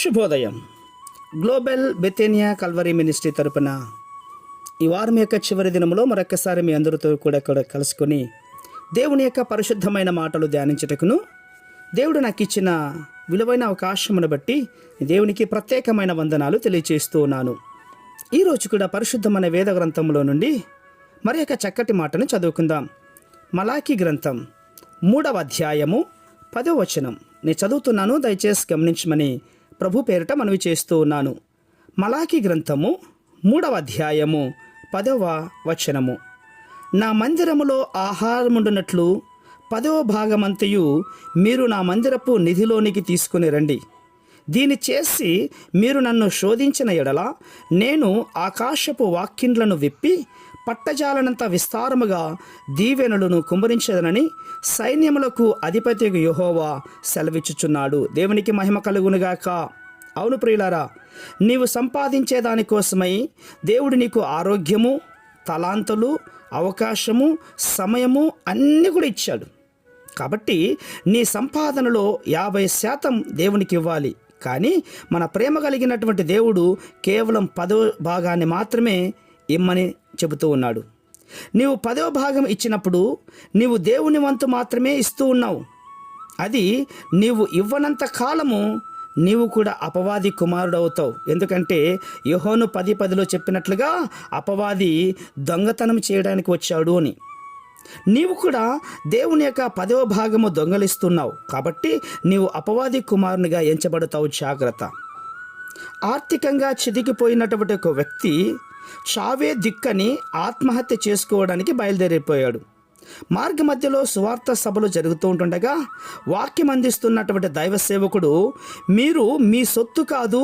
శుభోదయం. Global బెతేనియా Calvary ministry తరపున ఈ వారం యొక్క చివరి దినంలో మరొకసారి మీ అందరితో కూడా కలుసుకొని దేవుని యొక్క పరిశుద్ధమైన మాటలు ధ్యానించుటకును దేవుడు నాకు ఇచ్చిన విలువైన అవకాశమును బట్టి దేవునికి ప్రత్యేకమైన వందనాలు తెలియజేస్తూ ఉన్నాను. ఈరోజు కూడా పరిశుద్ధమైన వేద గ్రంథంలో నుండి మరి యొక్క చక్కటి మాటను చదువుకుందాం. మలాకీ గ్రంథం 3వ అధ్యాయము 10వ వచనం నేను చదువుతున్నాను, దయచేసి గమనించమని ప్రభు పేరిట మనవి చేస్తూ ఉన్నాను. మలాకీ గ్రంథము 3వ అధ్యాయము 10వ వచనము. నా మందిరములో ఆహారముండునట్లు 10వ భాగమంతయు మీరు నా మందిరపు నిధిలోనికి తీసుకుని రండి. దీని చేసి మీరు నన్ను శోధించిన ఎడల నేను ఆకాశపు వాక్కిండ్లను విప్పి పట్టజాలనంత విస్తారముగా దీవెనలను కుమ్మరించదనని సైన్యములకు అధిపతి యెహోవా సెలవిచ్చుచున్నాడు. దేవునికి మహిమ కలుగునుగాక. అవును ప్రియులారా, నీవు సంపాదించే దానికోసమై దేవుడు నీకు ఆరోగ్యము, తలాంతులు, అవకాశము, సమయము అన్నీ కూడా ఇచ్చాడు. కాబట్టి నీ సంపాదనలో 50% దేవునికి ఇవ్వాలి. కానీ మన ప్రేమ కలిగినటువంటి దేవుడు కేవలం 10వ భాగాన్ని మాత్రమే ఇమ్మని చెబుతూ ఉన్నాడు. నీవు 10వ భాగం ఇచ్చినప్పుడు నీవు దేవుని వంతు మాత్రమే ఇస్తూ ఉన్నావు. అది నీవు ఇవ్వనంత కాలము నీవు కూడా అపవాది కుమారుడు అవుతావు. ఎందుకంటే యోహాను 10:10లో చెప్పినట్లుగా అపవాది దొంగతనం చేయడానికి వచ్చాడు అని. నీవు కూడా దేవుని యొక్క 10వ భాగము దొంగలిస్తున్నావు. కాబట్టి నీవు అపవాది కుమారునిగా ఎంచబడతావు. జాగ్రత్త. ఆర్థికంగా చితికిపోయినటువంటి ఒక వ్యక్తి చావే దిక్కని ఆత్మహత్య చేసుకోవడానికి బయలుదేరిపోయాడు. మార్గ మధ్యలో సువార్త సభలు జరుగుతూ ఉంటుండగా వాక్యం అందిస్తున్నటువంటి దైవ సేవకుడు, మీరు మీ సొత్తు కాదు,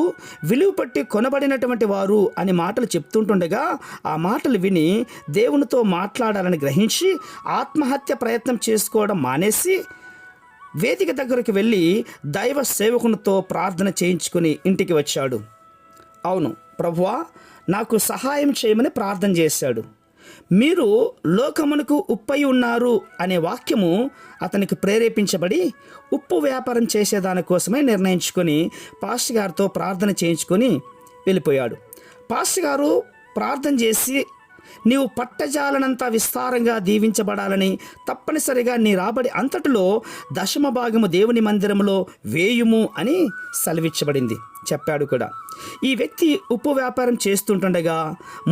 విలువ పట్టి కొనబడినటువంటి వారు అని మాటలు చెప్తుంటుండగా ఆ మాటలు విని దేవునితో మాట్లాడాలని గ్రహించి ఆత్మహత్య ప్రయత్నం చేసుకోవడం మానేసి వేదిక దగ్గరికి వెళ్ళి దైవ సేవకునితో ప్రార్థన చేయించుకుని ఇంటికి వచ్చాడు. అవును ప్రభువా, నాకు సహాయం చేయమని ప్రార్థన చేశాడు. మీరు లోకమునకు ఉప్పై ఉన్నారు అనే వాక్యము అతనికి ప్రేరేపించబడి ఉప్పు వ్యాపారం చేసేదానికోసమే నిర్ణయించుకొని పాస్టర్ గారితో ప్రార్థన చేయించుకొని వెళ్ళిపోయాడు. పాస్టర్ గారు ప్రార్థన చేసి, నీవు పట్టజాలనంత విస్తారంగా దీవించబడాలని, తప్పనిసరిగా నీ రాబడి అంతటిలో 10వ భాగము దేవుని మందిరంలో వేయుము అని సెలవిచ్చబడింది చెప్పాడు కూడా. ఈ వ్యక్తి ఉప్పు వ్యాపారం చేస్తుంటుండగా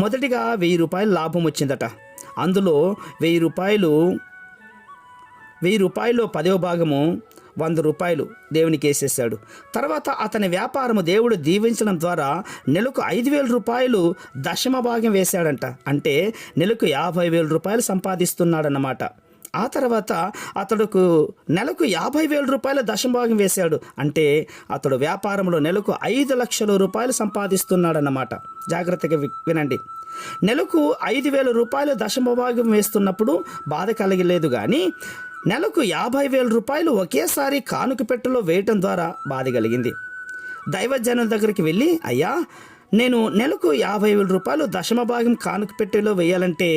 మొదటిగా 1000 రూపాయలు లాభం వచ్చిందట. అందులో 1000 రూపాయలు 10వ భాగము 100 రూపాయలు దేవునికి వేసేసాడు. తర్వాత అతని వ్యాపారము దేవుడు దీవించడం ద్వారా నెలకు 5000 రూపాయలు 10వ భాగం వేశాడంట. అంటే నెలకు 50,000 రూపాయలు సంపాదిస్తున్నాడన్నమాట. ఆ తర్వాత అతడుకు నెలకు 50,000 రూపాయలు 10వ భాగం వేశాడు. అంటే అతడు వ్యాపారంలో నెలకు 5 లక్షల రూపాయలు సంపాదిస్తున్నాడన్నమాట. జాగ్రత్తగా వినండి. నెలకు 5,000 రూపాయలు 10వ భాగం వేస్తున్నప్పుడు బాధ కలగలేదు. కానీ నెలకు 50,000 రూపాయలు ఒకేసారి కానుక పెట్టెలో వేయటం ద్వారా బాధ కలిగింది. దైవజనుల దగ్గరికి వెళ్ళి, అయ్యా, నేను నెలకు 50,000 రూపాయలు 10వ భాగం కానుక పెట్టెలో వేయాలంటే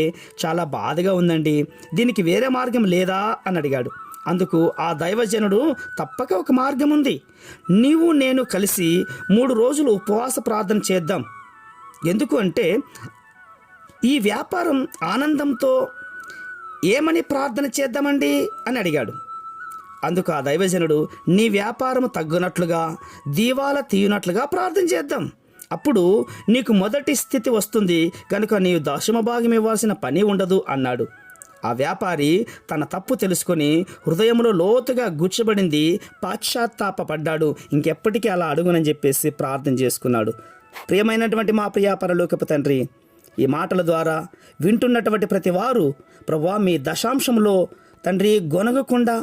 చాలా బాధగా ఉందండి, దీనికి వేరే మార్గం లేదా అని అడిగాడు. అందుకు ఆ దైవజనుడు, తప్పక ఒక మార్గం ఉంది. నీవు నేను కలిసి 3 రోజులు ఉపవాస ప్రార్థన చేద్దాం. ఎందుకు అంటే ఈ వ్యాపారం ఆనందంతో ఏమని ప్రార్థన చేద్దామండి అని అడిగాడు. అందుకు ఆ దైవజనుడు, నీ వ్యాపారం తగ్గునట్లుగా, దీవాల తీయునట్లుగా ప్రార్థన చేద్దాం. అప్పుడు నీకు మొదటి స్థితి వస్తుంది కనుక నీవు 10వ భాగం ఇవ్వాల్సిన పని ఉండదు అన్నాడు. ఆ వ్యాపారి తన తప్పు తెలుసుకొని హృదయంలో లోతుగా గుచ్చబడింది, పశ్చాత్తాపపడ్డాడు. ఇంకెప్పటికీ అలా అడుగునని చెప్పేసి ప్రార్థన చేసుకున్నాడు. ప్రియమైనటువంటి మా ప్రియ పరలోకపు తండ్రి, ఈ మాటల ద్వారా వింటున్నటువంటి ప్రతి వారు ప్రభువా, మీ దశాంశంలో తండ్రి గొనగకుండా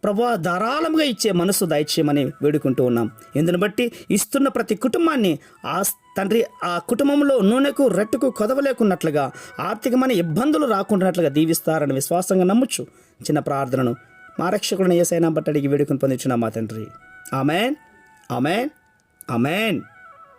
ప్రభువా ధారాళంగా ఇచ్చే మనసు దయచేయమని వేడుకుంటూ ఉన్నాం. ఇందుని బట్టి ఇస్తున్న ప్రతి కుటుంబాన్ని తండ్రి ఆ కుటుంబంలో నూనెకు రెట్టుకు కొదవలేకున్నట్లుగా, ఆర్థికమైన ఇబ్బందులు రాకుండానట్లుగా దీవిస్తారని విశ్వాసంగా నమ్ముచ్చు. చిన్న ప్రార్థనను మా రక్షకుడిని యేసయ్య నామమున బట్టి అడిగి వేడుకొని పొందుచున్నాం మా తండ్రి. Amen, amen, amen.